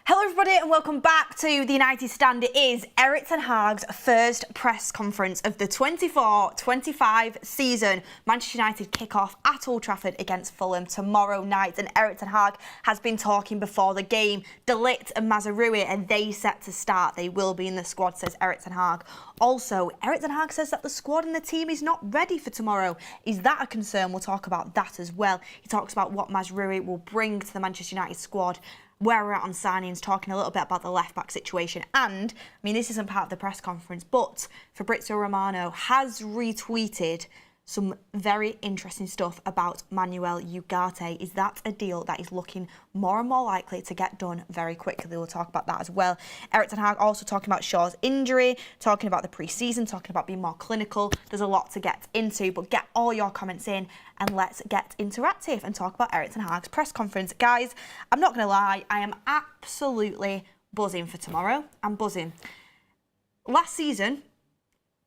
Hello everybody and welcome back to the United Stand. It is Erik ten Hag's first press conference of the 24-25 season. Manchester United kick off at Old Trafford against Fulham tomorrow night, and Erik ten Hag has been talking before the game. Ligt and Mazraoui, are they set to start? They will be in the squad, says Erik ten Hag. Also, Erik ten Hag says that the squad and the team is not ready for tomorrow. Is that a concern? We'll talk about that as well. He talks about what Mazraoui will bring to the Manchester United squad, where we're at on signings, talking a little bit about the left-back situation. And, I mean, this isn't part of the press conference, but Fabrizio Romano has retweeted some very interesting stuff about Manuel Ugarte. Is that a deal that is looking more and more likely to get done very quickly? We'll talk about that as well. Erik ten Hag also talking about Shaw's injury, talking about the pre-season, talking about being more clinical. There's a lot to get into, but get all your comments in and let's get interactive and talk about Erik ten Hag's press conference. Guys, I'm not going to lie, I am absolutely buzzing for tomorrow. I'm buzzing. Last season,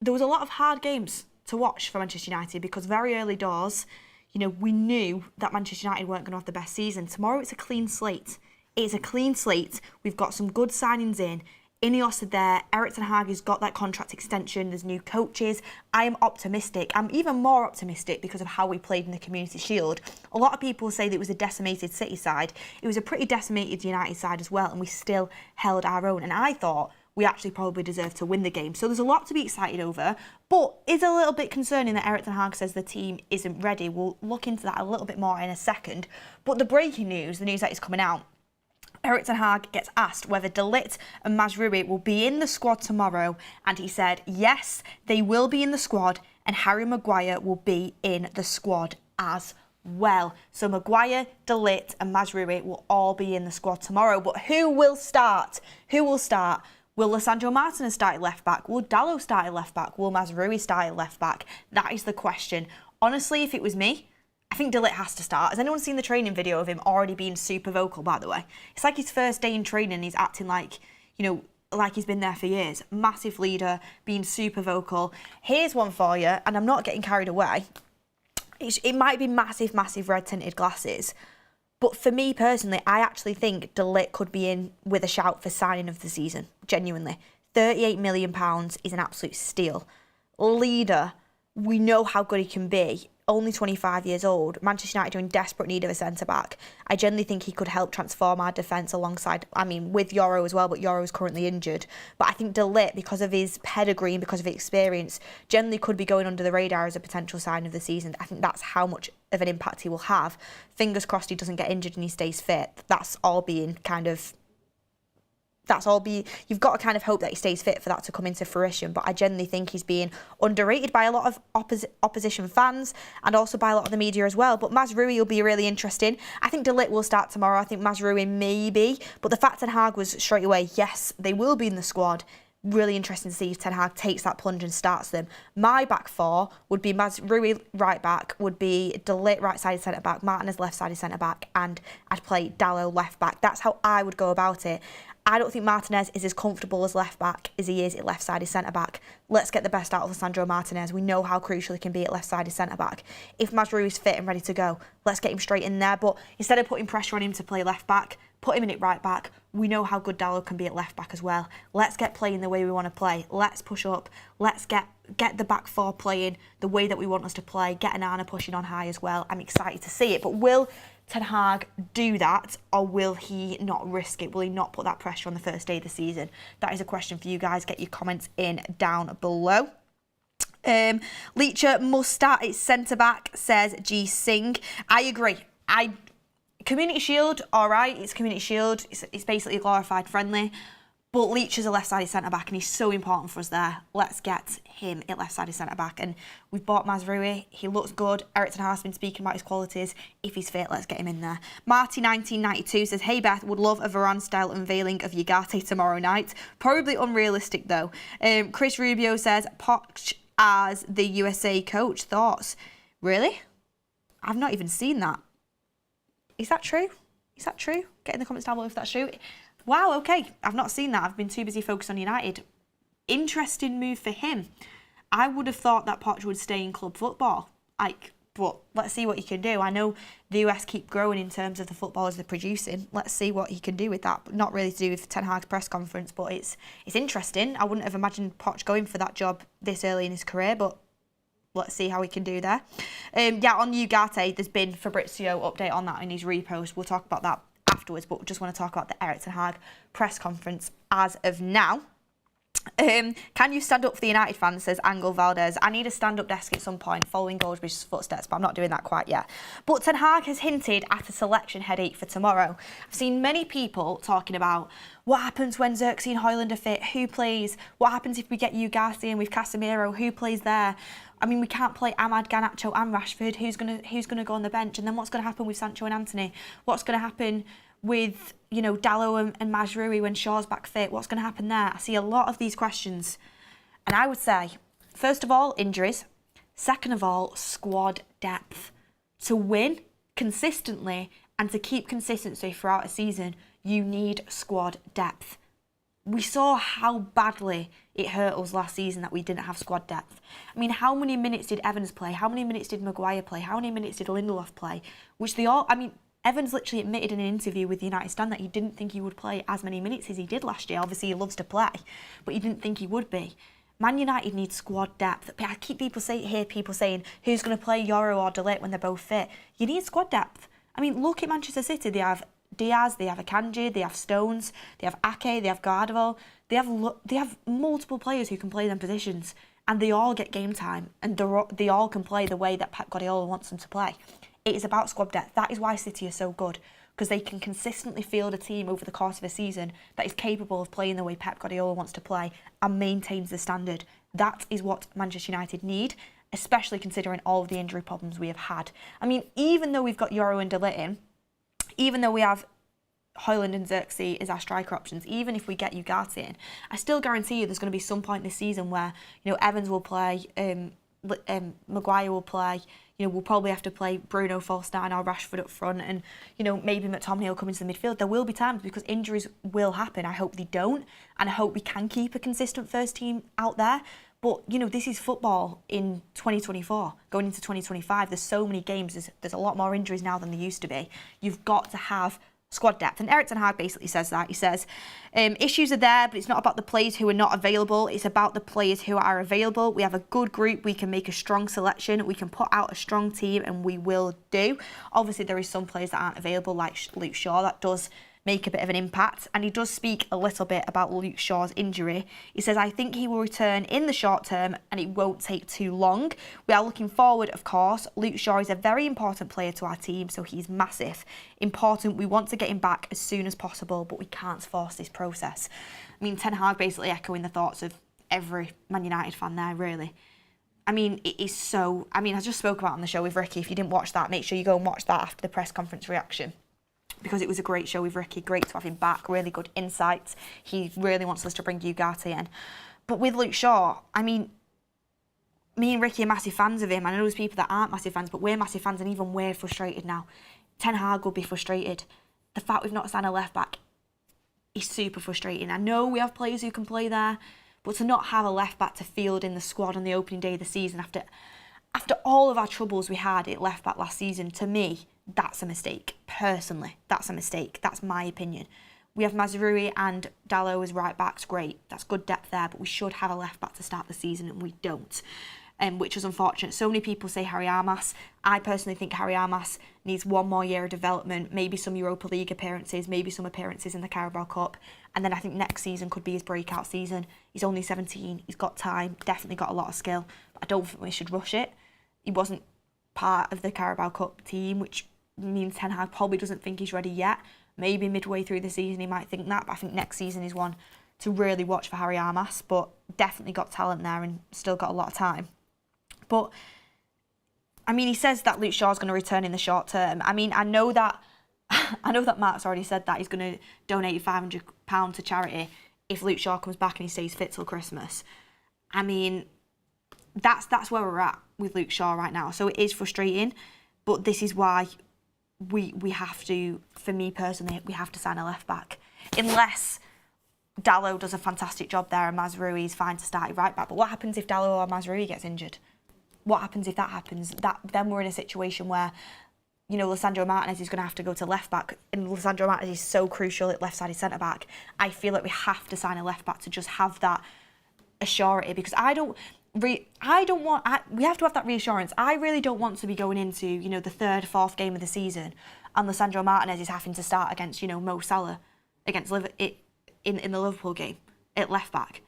there was a lot of hard games to watch for Manchester United because very early doors, you know, we knew that Manchester United weren't going to have the best season. Tomorrow it's a clean slate. It's a clean slate. We've got some good signings in. Ineos are there. Erik ten Hag has got that contract extension. There's new coaches. I am optimistic. I'm even more optimistic because of how we played in the Community Shield. A lot of people say that it was a decimated City side. It was a pretty decimated United side as well, and we still held our own. And I thought we actually probably deserve to win the game. So there's a lot to be excited over, but it's a little bit concerning that Erik ten Hag says the team isn't ready. We'll look into that a little bit more in a second. But the breaking news, the news that is coming out, Erik ten Hag gets asked whether Ligt and Mazraoui will be in the squad tomorrow, and he said, yes, they will be in the squad, and Harry Maguire will be in the squad as well. So Maguire, Ligt and Mazraoui will all be in the squad tomorrow. But who will start? Who will start? Will Lisandro Martinez start at left back? Will Dalot start at left back? Will Mazraoui start at left back? That is the question. Honestly, if it was me, I think Ligt has to start. Has anyone seen the training video of him already being super vocal, by the way? It's like his first day in training, he's acting like, you know, like he's been there for years. Massive leader, being super vocal. Here's one for you, and I'm not getting carried away. It might be massive, massive red tinted glasses. But for me personally, I actually think Ligt could be in with a shout for signing of the season. Genuinely. £38 million is an absolute steal. Leader, we know how good he can be. Only 25 years old. Manchester United are in desperate need of a centre-back. I generally think he could help transform our defence alongside, I mean, with Euro as well, but Euro is currently injured. But I think Ligt, because of his pedigree and because of his experience, generally could be going under the radar as a potential sign of the season. I think that's how much of an impact he will have. Fingers crossed he doesn't get injured and he stays fit. That's all being kind of... You've got to kind of hope that he stays fit for that to come into fruition. But I generally think he's being underrated by a lot of opposition fans and also by a lot of the media as well. But Mazraoui will be really interesting. I think Ligt will start tomorrow. I think Mazraoui maybe. But the fact Ten Hag was straight away, yes, they will be in the squad. Really interesting to see if Ten Hag takes that plunge and starts them. My back four would be Mazraoui right back, would be Ligt right-sided centre-back, Martinez left-sided centre-back, and I'd play Dalot left-back. That's how I would go about it. I don't think Martinez is as comfortable as left-back as he is at left-sided centre-back. Let's get the best out of Lisandro Martinez. We know how crucial he can be at left-sided centre-back. If Mazraoui's fit and ready to go, let's get him straight in there. But instead of putting pressure on him to play left-back, put him in at right-back. We know how good Dalot can be at left-back as well. Let's get playing the way we want to play. Let's push up. Let's get the back four playing the way that we want us to play. Get Anana pushing on high as well. I'm excited to see it. But will Ten Hag do that, or will he not risk it? Will he not put that pressure on the first day of the season? That is a question for you guys. Get your comments in down below. Ligt must start at centre-back, says G Singh. I agree. Community Shield, all right, it's Community Shield. It's basically a glorified friendly. But Ligt is a left-sided centre-back and he's so important for us there. Let's get him at left-sided centre-back. And we've bought Mazraoui. He looks good. Erik ten Hag has been speaking about his qualities. If he's fit, let's get him in there. Marty1992 says, hey Beth, would love a Varane-style unveiling of Ugarte tomorrow night. Probably unrealistic though. Chris Rubio says, Poch as the USA coach. Thoughts? Really? I've not even seen that. Is that true? Is that true? Get in the comments down below if that's true. Wow, okay. I've not seen that. I've been too busy focused on United. Interesting move for him. I would have thought that Poch would stay in club football. Like, But let's see what he can do. I know the US keep growing in terms of the footballers they're producing. Let's see what he can do with that. But not really to do with Ten Hag's press conference, but it's interesting. I wouldn't have imagined Poch going for that job this early in his career, but let's see how he can do there. On Ugarte, there's been Fabrizio update on that in his repost. We'll talk about that afterwards, but just want to talk about the Erik ten Hag press conference as of now. Can you stand up for the United fans, says Angel Valdez. I need a stand-up desk at some point, following Goldsbridge's footsteps, but I'm not doing that quite yet. But Ten Hag has hinted at a selection headache for tomorrow. I've seen many people talking about what happens when Xerxes and Højlund are fit, who plays, what happens if we get Ugarte in with Casemiro, who plays there. I mean, we can't play Ahmad, Garnacho and Rashford, who's gonna go on the bench, and then what's going to happen with Sancho and Antony? What's going to happen with, Dalot and Mazraoui when Shaw's back fit? What's going to happen there? I see a lot of these questions. And I would say, first of all, injuries. Second of all, squad depth. To win consistently and to keep consistency throughout a season, you need squad depth. We saw how badly it hurt us last season that we didn't have squad depth. I mean, how many minutes did Evans play? How many minutes did Maguire play? How many minutes did Lindelof play? Evans literally admitted in an interview with the United Stand that he didn't think he would play as many minutes as he did last year. Obviously, he loves to play, but he didn't think he would be. Man United needs squad depth. I keep people saying, who's going to play Yoro or De Ligt when they're both fit? You need squad depth. I mean, look at Manchester City. They have Diaz, they have Akanji, they have Stones, they have Ake, they have Gardeval. They have multiple players who can play them positions, and they all get game time, and they all can play the way that Pep Guardiola wants them to play. It is about squad depth. That is why City are so good, because they can consistently field a team over the course of a season that is capable of playing the way Pep Guardiola wants to play and maintains the standard. That is what Manchester United need, especially considering all of the injury problems we have had. I mean, even though we've got Yoro and De Ligt in, even though we have Højlund and Xerxes as our striker options, even if we get Ugarte in, I still guarantee you there's going to be some point this season where, Evans will play, Maguire will play, we'll probably have to play Bruno false nine or Rashford up front, and, maybe McTominay will come into the midfield. There will be times because injuries will happen. I hope they don't, and I hope we can keep a consistent first team out there. But, this is football in 2024, going into 2025. There's so many games. There's a lot more injuries now than there used to be. You've got to have squad depth. And Erik ten Hag basically says that. He says, issues are there, but it's not about the players who are not available. It's about the players who are available. We have a good group. We can make a strong selection. We can put out a strong team, and we will do. Obviously, there is some players that aren't available, like Luke Shaw. That does make a bit of an impact, and he does speak a little bit about Luke Shaw's injury. He says, I think he will return in the short term and it won't take too long. We are looking forward, of course. Luke Shaw is a very important player to our team, so he's massive. Important, we want to get him back as soon as possible, but we can't force this process. I mean, Ten Hag basically echoing the thoughts of every Man United fan there, really. I mean, it is so... I just spoke about it on the show with Ricky. If you didn't watch that, make sure you go and watch that after the press conference reaction, because it was a great show with Ricky. Great to have him back. Really good insights. He really wants us to bring Ugarte in. But with Luke Shaw, me and Ricky are massive fans of him. I know there's people that aren't massive fans, but we're massive fans, and even we're frustrated now. Ten Hag will be frustrated. The fact we've not signed a left-back is super frustrating. I know we have players who can play there, but to not have a left-back to field in the squad on the opening day of the season after all of our troubles we had at left-back last season, to me, that's a mistake. Personally, that's a mistake. That's my opinion. We have Mazraoui and Dalot as right-backs, great. That's good depth there, but we should have a left-back to start the season, and we don't, which is unfortunate. So many people say Harry Armas. I personally think Harry Armas needs one more year of development, maybe some Europa League appearances, maybe some appearances in the Carabao Cup, and then I think next season could be his breakout season. He's only 17, he's got time, definitely got a lot of skill, but I don't think we should rush it. He wasn't part of the Carabao Cup team, which means Ten Hag probably doesn't think he's ready yet. Maybe midway through the season he might think that, but I think next season is one to really watch for Harry Armas, but definitely got talent there and still got a lot of time. But, he says that Luke Shaw's going to return in the short term. I know that Mark's already said that he's going to donate £500 to charity if Luke Shaw comes back and he stays fit till Christmas. That's where we're at with Luke Shaw right now. So it is frustrating, but this is why we have to, for me personally, we have to sign a left-back. Unless Dalot does a fantastic job there and Mazraoui is fine to start at right-back. But what happens if Dalot or Mazraoui gets injured? what happens if that happens? Then we're in a situation where, Lisandro Martinez is going to have to go to left back, and Lisandro Martinez is so crucial at left-sided centre back. I feel like we have to sign a left back to just have that assurity, because we have to have that reassurance. I really don't want to be going into, the third, fourth game of the season and Lisandro Martinez is having to start against, Mo Salah against in the Liverpool game at left back,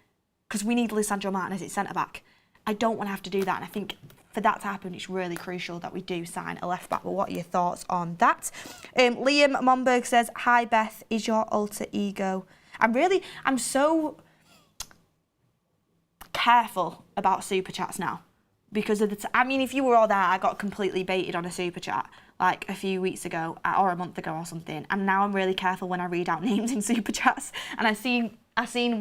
because we need Lisandro Martinez at centre back. I don't want to have to do that, and I think for that to happen, it's really crucial that we do sign a left back. But what are your thoughts on that? Liam Monberg says, "Hi Beth, is your alter ego?" I'm so careful about super chats now because of if you were all there, I got completely baited on a super chat like a few weeks ago or a month ago or something, and now I'm really careful when I read out names in super chats. And I seen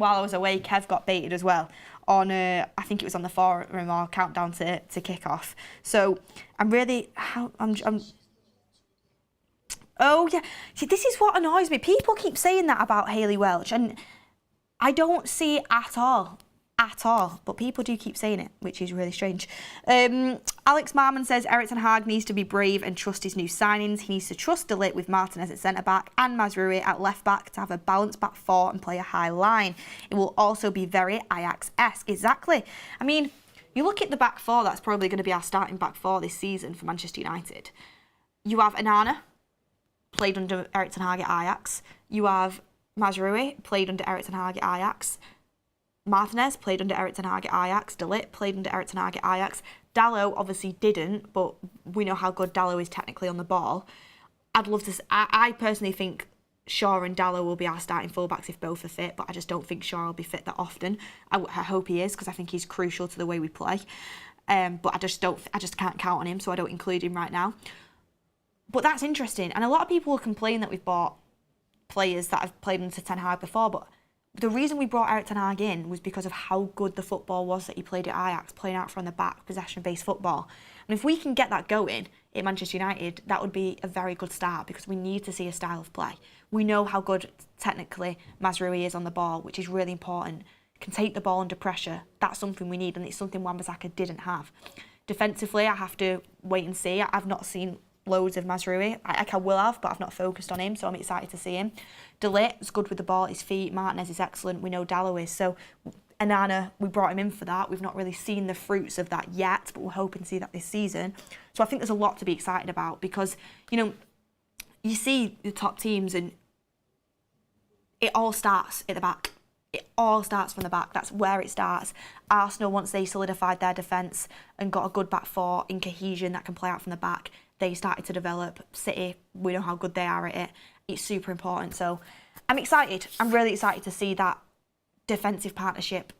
while I was away, Kev got baited as well on I think it was on the forum or countdown to kick off. So oh yeah, see, this is what annoys me. People keep saying that about Hayley Welch, and I don't see it at all, but people do keep saying it, which is really strange. Alex Marman says Erik ten Hag needs to be brave and trust his new signings. He needs to trust Ligt with Martinez at centre-back and Mazraoui at left-back to have a balanced back four and play a high line. It will also be very Ajax-esque. Exactly. You look at the back four, that's probably going to be our starting back four this season for Manchester United. You have Onana, played under Erik ten Hag at Ajax. You have Mazraoui, played under Erik ten Hag at Ajax. Martinez played under Erik ten Hag at Ajax. Ligt played under Erik ten Hag at Ajax. Dalot obviously didn't, but we know how good Dalot is technically on the ball. I'd love to. I personally think Shaw and Dalot will be our starting fullbacks if both are fit, but I just don't think Shaw will be fit that often. I hope he is, because I think he's crucial to the way we play. But I just can't count on him, so I don't include him right now. But that's interesting, and a lot of people will complain that we've bought players that have played under Ten Hag before, but the reason we brought Erik ten Hag in was because of how good the football was that he played at Ajax, playing out from the back, possession-based football. And if we can get that going at Manchester United, that would be a very good start, because we need to see a style of play. We know how good technically Mazraoui is on the ball, which is really important. Can take the ball under pressure. That's something we need, and it's something Wan-Bissaka didn't have. Defensively, I have to wait and see. I've not seen loads of Mazraoui. I will have, but I've not focused on him, so I'm excited to see him. Ligt is good with the ball, his feet. Martinez is excellent. We know Dalot is. So Onana, we brought him in for that. We've not really seen the fruits of that yet, but we're hoping to see that this season. So I think there's a lot to be excited about, because, you see the top teams and it all starts at the back. It all starts from the back. That's where it starts. Arsenal, once they solidified their defence and got a good back four in cohesion that can play out from the back, they started to develop. City, we know how good they are at it. It's super important. So I'm excited. I'm really excited to see that defensive partnership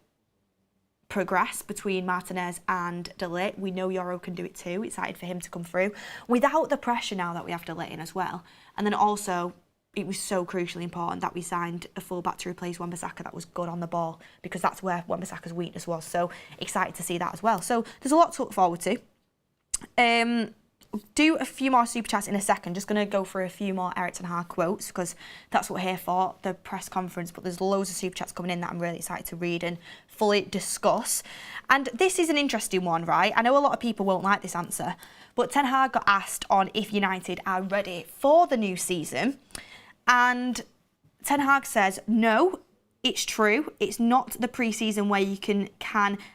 progress between Martinez and Ligt. We know Yoro can do it too. Excited for him to come through without the pressure now that we have Ligt in as well. And then also, it was so crucially important that we signed a fullback to replace Wan-Bissaka that was good on the ball, because that's where Wan-Bissaka's weakness was. So excited to see that as well. So there's a lot to look forward to. Do a few more super chats in a second. Just going to go through a few more Erik ten Hag quotes, because that's what we're here for, the press conference. But there's loads of super chats coming in that I'm really excited to read and fully discuss. And this is an interesting one, right? I know a lot of people won't like this answer, but Ten Hag got asked on if United are ready for the new season. And Ten Hag says, no, it's true. It's not the pre-season where you can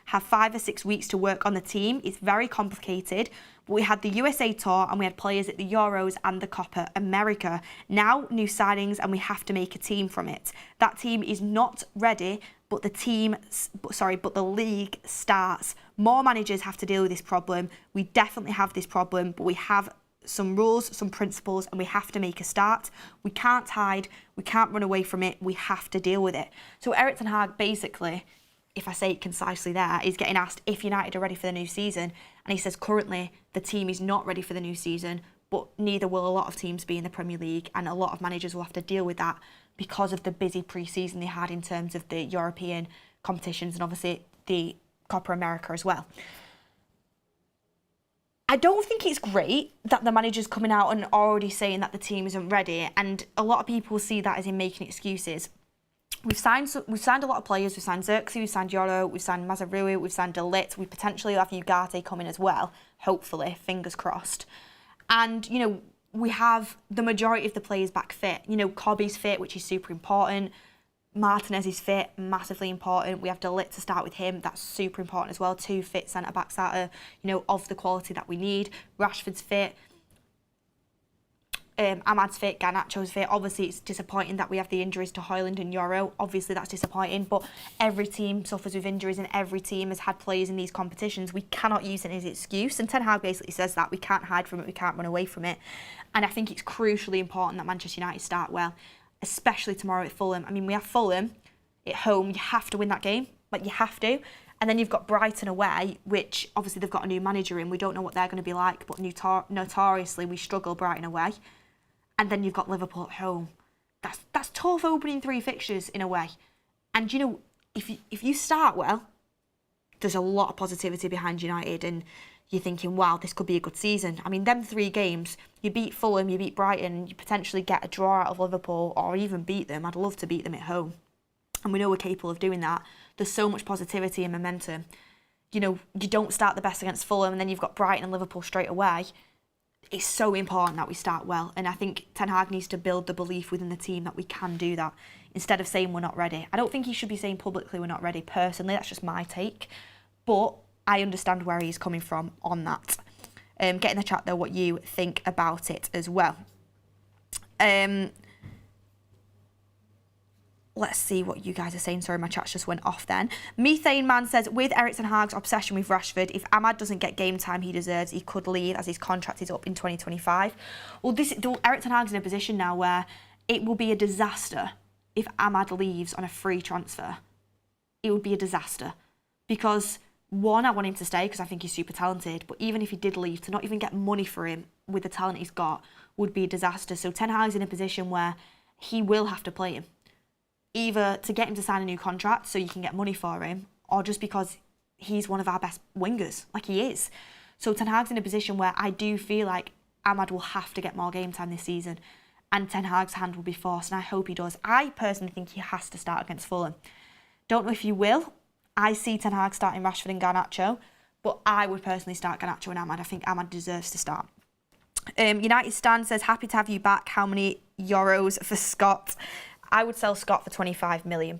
have 5 or 6 weeks to work on the team. It's very complicated. We had the USA tour and we had players at the Euros and the Copa America. Now, new signings, and we have to make a team from it. That team is not ready, but the league starts. More managers have to deal with this problem. We definitely have this problem, but we have some rules, some principles, and we have to make a start. We can't hide. We can't run away from it. We have to deal with it. So Erik ten Hag basically, if I say it concisely there, is getting asked if United are ready for the new season. And he says currently the team is not ready for the new season, but neither will a lot of teams be in the Premier League, and a lot of managers will have to deal with that because of the busy pre-season they had in terms of the European competitions and obviously the Copa America as well. I don't think it's great that the manager's coming out and already saying that the team isn't ready, and a lot of people see that as him making excuses. We've signed a lot of players. We've signed Xerxes, we've signed Yoro, we've signed Mazraoui, we've signed Ligt. We potentially have Ugarte coming as well, hopefully, fingers crossed. And, you know, we have the majority of the players back fit. You know, Cobby's fit, which is super important. Martinez is fit, massively important. We have De Ligt to start with him. That's super important as well. 2 fit centre-backs that are, you know, of the quality that we need. Rashford's fit. Ahmad's fit, Garnacho's fit. Obviously, it's disappointing that we have the injuries to Højlund and Yoro. Obviously, that's disappointing, but every team suffers with injuries and every team has had players in these competitions. We cannot use it as an excuse, and Ten Hag basically says that. We can't hide from it, we can't run away from it. And I think it's crucially important that Manchester United start well, especially tomorrow at Fulham. I mean, we have Fulham at home. You have to win that game. Like, you have to. And then you've got Brighton away, which obviously they've got a new manager in. We don't know what they're going to be like, but notoriously we struggle Brighton away. And then you've got Liverpool at home. That's tough opening 3 fixtures in a way. And, you know, if you start well, there's a lot of positivity behind United and you're thinking, wow, this could be a good season. I mean, them 3 games, you beat Fulham, you beat Brighton, you potentially get a draw out of Liverpool or even beat them. I'd love to beat them at home. And we know we're capable of doing that. There's so much positivity and momentum. You know, you don't start the best against Fulham and then you've got Brighton and Liverpool straight away. It's so important that we start well. And I think Ten Hag needs to build the belief within the team that we can do that instead of saying we're not ready. I don't think he should be saying publicly we're not ready. Personally, that's just my take. But I understand where he's coming from on that. Get in the chat, though, what you think about it as well. Let's see what you guys are saying. Sorry, my chat just went off then. Methane Man says, with Erik ten Hag's obsession with Rashford, if Ahmad doesn't get game time he deserves, he could leave as his contract is up in 2025. Well, Erik ten Hag's in a position now where it will be a disaster if Ahmad leaves on a free transfer. It would be a disaster. Because, one, I want him to stay because I think he's super talented, but even if he did leave, to not even get money for him with the talent he's got would be a disaster. So Ten Hag's in a position where he will have to play him. Either to get him to sign a new contract so you can get money for him, or just because he's one of our best wingers, like he is. So Ten Hag's in a position where I do feel like Ahmad will have to get more game time this season, and Ten Hag's hand will be forced, and I hope he does. I personally think he has to start against Fulham. Don't know if you will. I see Ten Hag starting Rashford and Garnacho, but I would personally start Garnacho and Ahmad. I think Ahmad deserves to start. United Stan says, happy to have you back. How many euros for Scott? I would sell Scott for £25 million,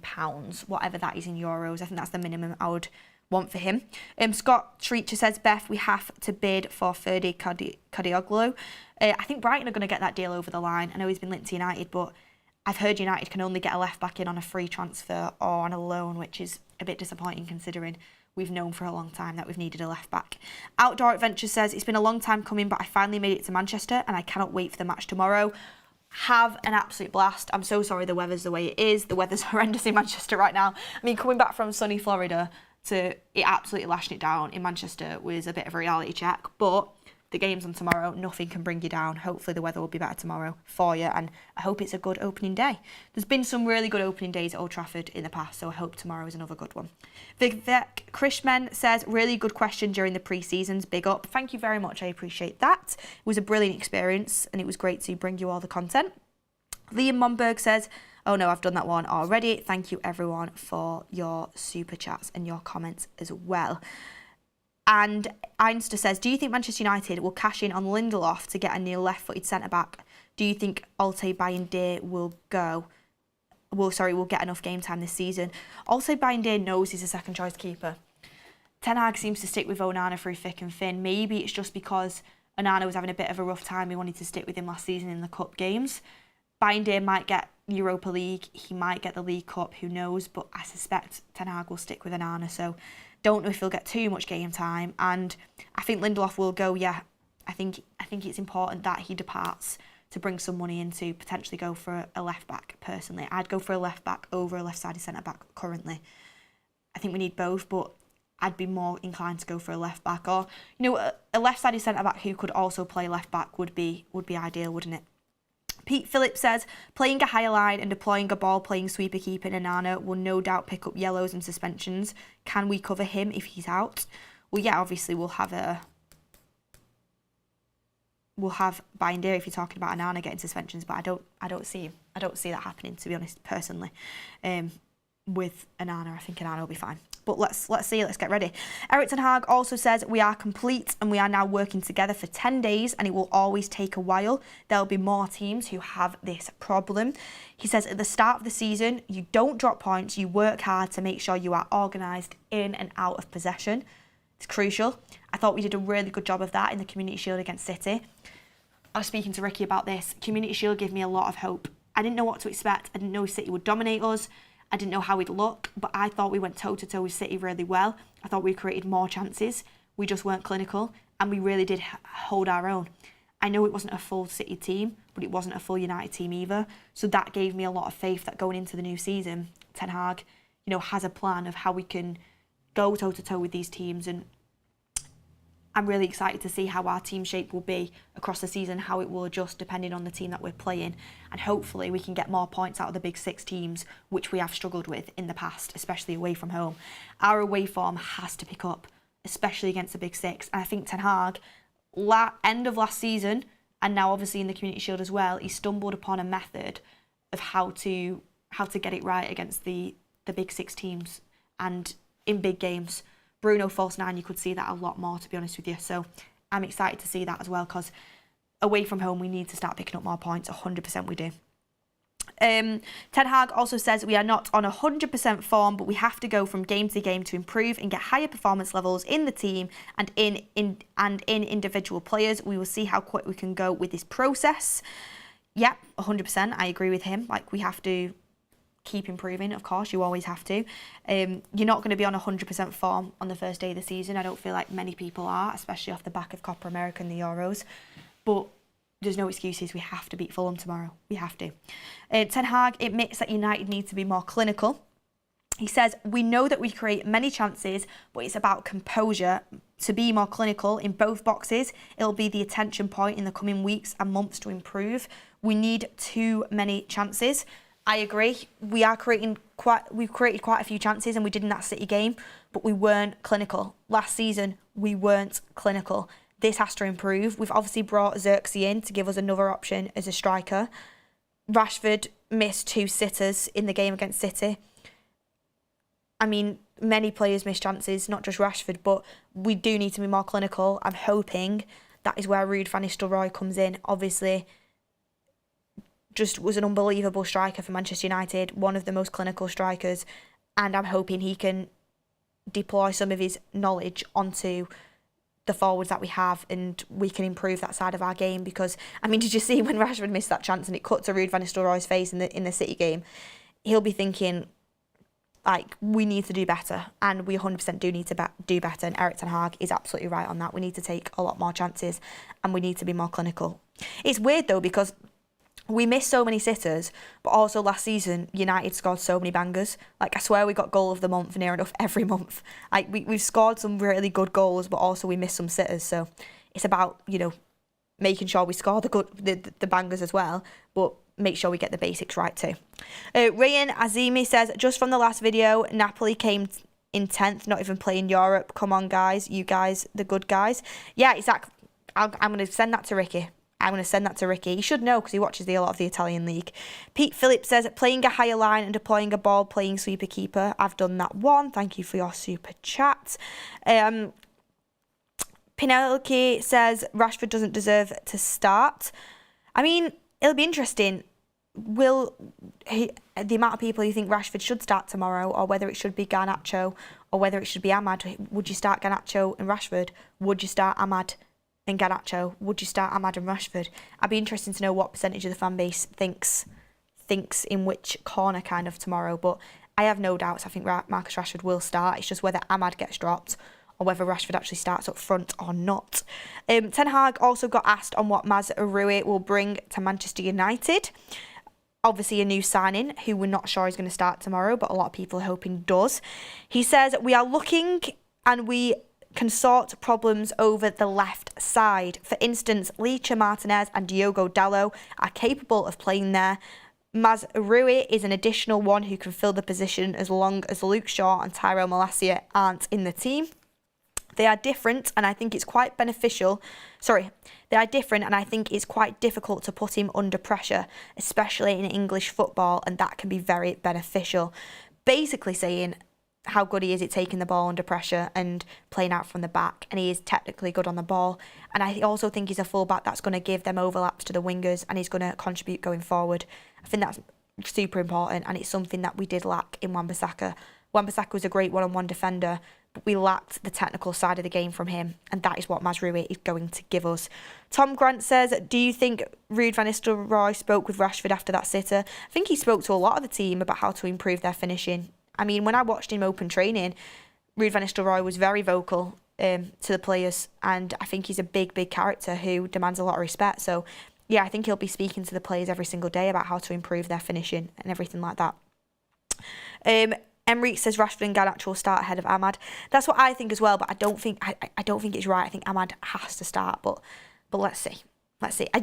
whatever that is in euros. I think that's the minimum I would want for him. Scott Treacher says, Beth, we have to bid for Ferdi Kadioglu. I think Brighton are going to get that deal over the line. I know he's been linked to United, but I've heard United can only get a left-back in on a free transfer or on a loan, which is a bit disappointing considering we've known for a long time that we've needed a left-back. Outdoor Adventure says, it's been a long time coming, but I finally made it to Manchester and I cannot wait for the match tomorrow. Have an absolute blast. I'm so sorry the weather's the way it is. The weather's horrendous in Manchester right now. I mean, coming back from sunny Florida to it absolutely lashing it down in Manchester was a bit of a reality check. But the game's on tomorrow. Nothing can bring you down. Hopefully the weather will be better tomorrow for you. And I hope it's a good opening day. There's been some really good opening days at Old Trafford in the past, so I hope tomorrow is another good one. Vivek Krishman says, really good question during the pre-seasons. Big up. Thank you very much. I appreciate that. It was a brilliant experience and it was great to bring you all the content. Liam Monberg says, oh no, I've done that one already. Thank you everyone for your super chats and your comments as well. And Einster says, do you think Manchester United will cash in on Lindelof to get a new left-footed centre-back? Do you think Altay Bayinde will get enough game time this season? Altay Bayinde knows he's a second-choice keeper. Ten Hag seems to stick with Onana through thick and thin. Maybe it's just because Onana was having a bit of a rough time. He wanted to stick with him last season in the cup games. Bayinde might get Europa League. He might get the League Cup. Who knows? But I suspect Ten Hag will stick with Onana. So don't know if he'll get too much game time. And I think Lindelof will go, yeah. I think it's important that he departs to bring some money in to potentially go for a left-back, personally. I'd go for a left-back over a left-sided centre-back currently. I think we need both, but I'd be more inclined to go for a left-back. Or, you know, a left-sided centre-back who could also play left-back would be ideal, wouldn't it? Pete Phillips says, playing a higher line and deploying a ball-playing sweeper keeper in Onana will no doubt pick up yellows and suspensions. Can we cover him if he's out? Well, yeah, obviously we'll have a we'll have Bayern if you're talking about Onana getting suspensions, but I don't see that happening, to be honest, personally. With Onana, I think Onana will be fine. But let's see, let's get ready. Erik ten Hag also says, we are complete and we are now working together for 10 days and it will always take a while. There will be more teams who have this problem. He says, at the start of the season, you don't drop points, you work hard to make sure you are organised in and out of possession. It's crucial. I thought we did a really good job of that in the Community Shield against City. I was speaking to Ricky about this. Community Shield gave me a lot of hope. I didn't know what to expect. I didn't know City would dominate us. I didn't know how we'd look, but I thought we went toe-to-toe with City really well. I thought we created more chances. We just weren't clinical, and we really did hold our own. I know it wasn't a full City team, but it wasn't a full United team either. So that gave me a lot of faith that going into the new season, Ten Hag, has a plan of how we can go toe-to-toe with these teams, and I'm really excited to see how our team shape will be across the season, how it will adjust depending on the team that we're playing. And hopefully we can get more points out of the big six teams, which we have struggled with in the past, especially away from home. Our away form has to pick up, especially against the big six. And I think Ten Hag, end of last season, and now obviously in the Community Shield as well, he stumbled upon a method of how to get it right against the big six teams and in big games. Bruno false nine, you could see that a lot more, to be honest with you. So I'm excited to see that as well, because away from home, we need to start picking up more points. 100% we do. Ten Hag also says we are not on 100% form, but we have to go from game to game to improve and get higher performance levels in the team and in individual players. We will see how quick we can go with this process. Yep, 100%. I agree with him. Like, we have to keep improving, of course, you always have to. You're not going to be on 100% form on the first day of the season. I don't feel like many people are, especially off the back of Copa America and the Euros. But there's no excuses. We have to beat Fulham tomorrow. We have to. Ten Hag admits that United need to be more clinical. He says, we know that we create many chances, but it's about composure. To be more clinical in both boxes, it'll be the attention point in the coming weeks and months to improve. We need too many chances. I agree. We've created quite a few chances, and we did in that City game, but we weren't clinical. Last season, we weren't clinical. This has to improve. We've obviously brought Xerxes in to give us another option as a striker. Rashford missed 2 sitters in the game against City. I mean, many players miss chances, not just Rashford, but we do need to be more clinical. I'm hoping that is where Ruud van Nistelrooy comes in. Obviously, just was an unbelievable striker for Manchester United, one of the most clinical strikers, and I'm hoping he can deploy some of his knowledge onto the forwards that we have, and we can improve that side of our game. Because, I mean, did you see when Rashford missed that chance and it cut to Ruud van Nistelrooy's face in the City game? He'll be thinking, like, we need to do better, and we 100% do need to do better, and Erik ten Hag is absolutely right on that. We need to take a lot more chances, and we need to be more clinical. It's weird, though, because we missed so many sitters, but also last season, United scored so many bangers. Like, I swear we got goal of the month near enough every month. Like, we've scored some really good goals, but also we missed some sitters. So it's about, making sure we score the bangers as well, but make sure we get the basics right too. Rayan Azimi says, just from the last video, Napoli came in 10th, not even playing Europe. Come on, guys. You guys, the good guys. Yeah, exactly. I'm going to send that to Ricky. He should know because he watches a lot of the Italian league. Pete Phillips says, playing a higher line and deploying a ball, playing sweeper keeper. I've done that one. Thank you for your super chat. Pinelki says, Rashford doesn't deserve to start. I mean, it'll be interesting. The amount of people who think Rashford should start tomorrow, or whether it should be Garnacho, or whether it should be Ahmad. Would you start Garnacho and Rashford? Would you start Ahmad and Garnacho? Would you start Ahmad and Rashford? I'd be interested to know what percentage of the fan base thinks in which corner kind of tomorrow. But I have no doubts. I think Marcus Rashford will start. It's just whether Ahmad gets dropped or whether Rashford actually starts up front or not. Ten Hag also got asked on what Mazraoui will bring to Manchester United. Obviously a new signing who we're not sure is going to start tomorrow, but a lot of people are hoping does. He says, we are looking and we can sort problems over the left side. For instance, Ligt, Martinez and Diogo Dalot are capable of playing there. Mazraoui is an additional one who can fill the position as long as Luke Shaw and Tyrell Malacia aren't in the team. They are different, and I think it's quite beneficial. They are different, and I think it's quite difficult to put him under pressure, especially in English football, and that can be very beneficial. Basically saying how good he is at taking the ball under pressure and playing out from the back, and he is technically good on the ball. And I also think he's a fullback that's going to give them overlaps to the wingers, and he's going to contribute going forward. I think that's super important, and it's something that we did lack in Wan-Bissaka. Wan-Bissaka was a great one-on-one defender, but we lacked the technical side of the game from him, and that is what Mazraoui is going to give us. Tom Grant says, do you think Ruud van Nistelrooy spoke with Rashford after that sitter? I think he spoke to a lot of the team about how to improve their finishing. I mean, when I watched him open training, Ruud van Nistelrooy was very vocal to the players, and I think he's a big character who demands a lot of respect. So, yeah, I think he'll be speaking to the players every single day about how to improve their finishing and everything like that. Erik says Rashford and Garnacho will start ahead of Ahmad. That's what I think as well, but I don't think it's right. I think Ahmad has to start, but let's see.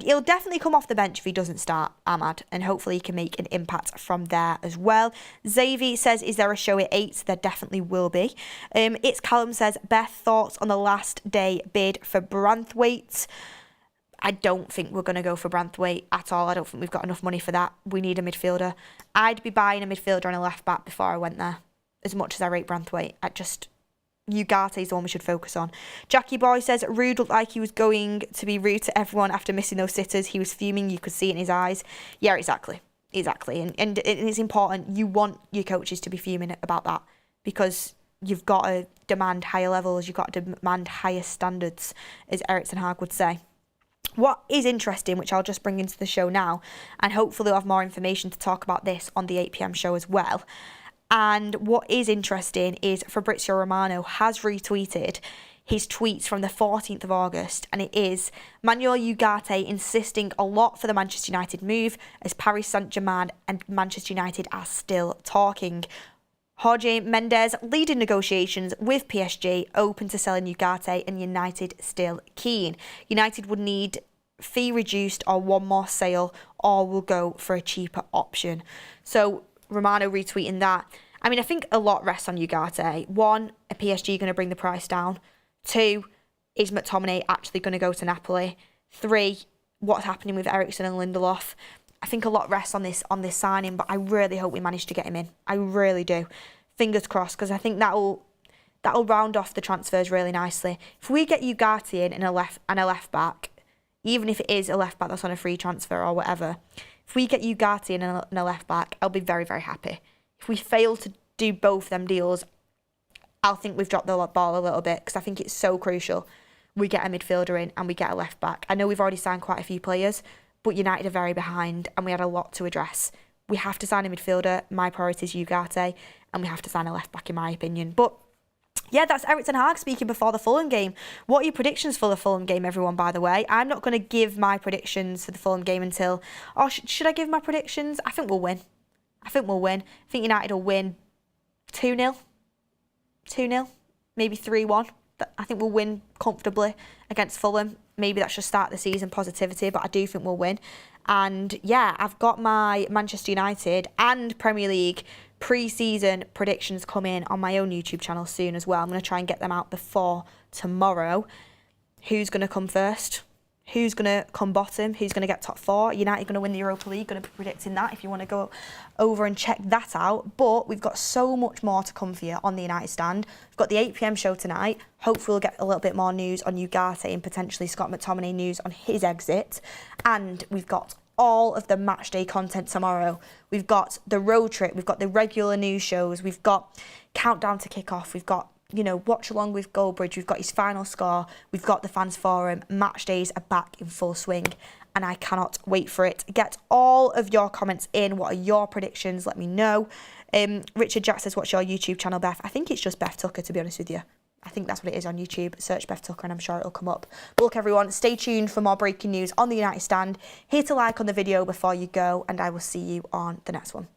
He'll definitely come off the bench if he doesn't start, Ahmad, and hopefully he can make an impact from there as well. Xavi says, is there a show at 8? There definitely will be. It's Callum says, Beth, thoughts on the last day bid for Branthwaite? I don't think we're going to go for Branthwaite at all. I don't think we've got enough money for that. We need a midfielder. I'd be buying a midfielder and a left back before I went there, as much as I rate Branthwaite. Ugarte is the one we should focus on. Jackie Boy says, Ruud looked like he was going to be rude to everyone after missing those sitters. He was fuming. You could see it in his eyes. Yeah, exactly. And it's important. You want your coaches to be fuming about that, because you've got to demand higher levels. You've got to demand higher standards, as Erik Ten Hag would say. What is interesting, which I'll just bring into the show now, and hopefully we'll have more information to talk about this on the 8 p.m. show as well. And what is interesting is Fabrizio Romano has retweeted his tweets from the 14th of August, and it is Manuel Ugarte insisting a lot for the Manchester United move, as Paris Saint-Germain and Manchester United are still talking. Jorge Mendes leading negotiations with PSG, open to selling Ugarte, and United still keen. United would need fee reduced or one more sale, or will go for a cheaper option. So Romano retweeting that. I mean, I think a lot rests on Ugarte. 1, are PSG going to bring the price down? 2, is McTominay actually going to go to Napoli? 3, what's happening with Eriksen and Lindelof? I think a lot rests on this signing, but I really hope we manage to get him in. I really do. Fingers crossed, because I think that'll round off the transfers really nicely. If we get Ugarte in and a left back, even if it is a left back that's on a free transfer or whatever, if we get Ugarte in and a left back, I'll be very, very happy. If we fail to do both them deals, I'll think we've dropped the ball a little bit, because I think it's so crucial we get a midfielder in and we get a left back. I know we've already signed quite a few players, but United are very behind and we had a lot to address. We have to sign a midfielder. My priority is Ugarte, and we have to sign a left back in my opinion. But yeah, that's Erik Ten Hag speaking before the Fulham game. What are your predictions for the Fulham game, everyone, by the way? I'm not going to give my predictions for the Fulham game until... Or should I give my predictions? I think we'll win. I think United will win 2-0. 2-0. Maybe 3-1. I think we'll win comfortably against Fulham. Maybe that should start the season positivity, but I do think we'll win. And yeah, I've got my Manchester United and Premier League pre-season predictions coming on my own YouTube channel soon as well. I'm going to try and get them out before tomorrow. Who's going to come first? Who's going to come bottom? Who's going to get top 4? United going to win the Europa League. Going to be predicting that if you want to go over and check that out. But we've got so much more to come for you on the United Stand. We've got the 8 p.m. show tonight. Hopefully we'll get a little bit more news on Ugarte and potentially Scott McTominay news on his exit. And we've got all of the match day content tomorrow. We've got the road trip. We've got the regular news shows. We've got countdown to kick-off. We've got watch along with Goldbridge. We've got his final score. We've got the fans forum. Match days are back in full swing, and I cannot wait for it. Get all of your comments in. What are your predictions? Let me know. Richard Jack says, what's your YouTube channel, Beth? I think it's just Beth Tucker, to be honest with you. I think that's what it is on YouTube. Search Beth Tucker and I'm sure it'll come up. But look, everyone, stay tuned for more breaking news on the United Stand. Hit a like on the video before you go, and I will see you on the next one.